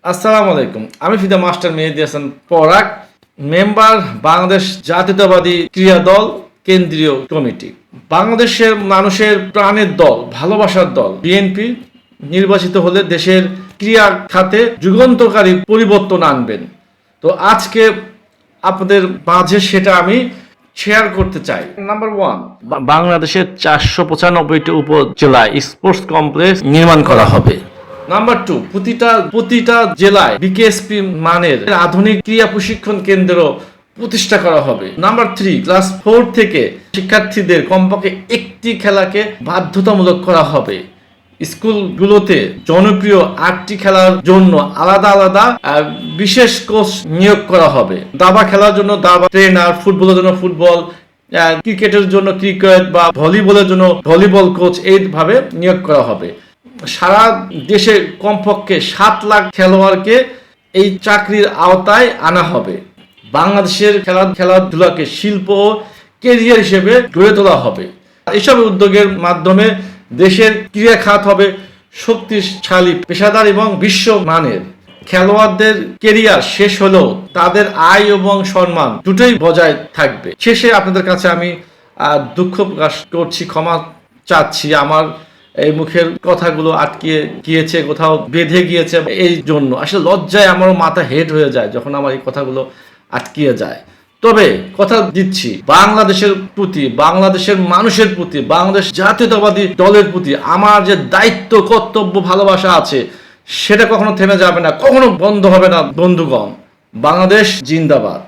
আসসালামু আলাইকুম। আমি ফিদা মাস্টার মেহেদী হাসান পরাগ, মেম্বার বাংলাদেশ জাতীয়তাবাদী ক্রীড়া দল কেন্দ্রীয় কমিটি। বাংলাদেশের মানুষের প্রাণের দল, ভালোবাসার দল বিএনপি নির্বাচিত হলে দেশের ক্রীড়া খাতে যুগান্তকারী পরিবর্তন আনবেন। তো আজকে আপনাদের মাঝে সেটা আমি শেয়ার করতে চাই। নাম্বার 1, বাংলাদেশের 495টি উপজেলায় স্পোর্টস কমপ্লেক্স নির্মাণ করা হবে। নাম্বার 2, প্রতিটা জেলায় বিকেএসপি মানের আধুনিক ক্রীড়া প্রশিক্ষণ কেন্দ্র প্রতিষ্ঠা করা হবে। নাম্বার 3, ক্লাস 4 থেকে শিক্ষার্থীদের কমপক্ষে একটি খেলাকে বাধ্যতামূলক করা হবে। স্কুলগুলোতে জনপ্রিয় 8টি খেলার জন্য আলাদা বিশেষ কোচ নিয়োগ করা হবে। দাবা খেলার জন্য দাবা ট্রেনার, ফুটবলের জন্য ফুটবল, ক্রিকেটের জন্য ক্রিকেট বা ভলিবলের জন্য ভলিবল কোচ, এইভাবে নিয়োগ করা হবে। সারা দেশে কমপক্ষে 7 লাখ খেলোয়াড়কে এই চাকরির আওতায় আনা হবে। বাংলাদেশের খেলাধুলাকে শিল্প ও কেরিয়ার হিসেবে গড়ে তোলা হবে। এসব উদ্যোগের মাধ্যমে দেশের ক্রীড়া খাত হবে শক্তিশালী, পেশাদার এবং বিশ্বমানের। খেলোয়াড়দের কেরিয়ার শেষ হলেও তাদের আয় এবং সম্মান দুটোই বজায় থাকবে। শেষে আপনাদের কাছে আমি দুঃখ প্রকাশ করছি, ক্ষমা চাচ্ছি। আমার এই মুখের কথাগুলো আটকে গিয়েছে, কোথাও বেঁধে গিয়েছে, এই জন্য আসলে লজ্জায় আমার মাথা হেড হয়ে যায় যখন আমার এই কথাগুলো আটকিয়ে যায়। তবে কথা দিচ্ছি, বাংলাদেশের প্রতি, বাংলাদেশের মানুষের প্রতি, বাংলাদেশ জাতীয়তাবাদী দলের প্রতি আমার যে দায়িত্ব, কর্তব্য, ভালোবাসা আছে, সেটা কখনো থেমে যাবে না, কখনো বন্ধ হবে না। বন্ধুগণ, বাংলাদেশ জিন্দাবাদ।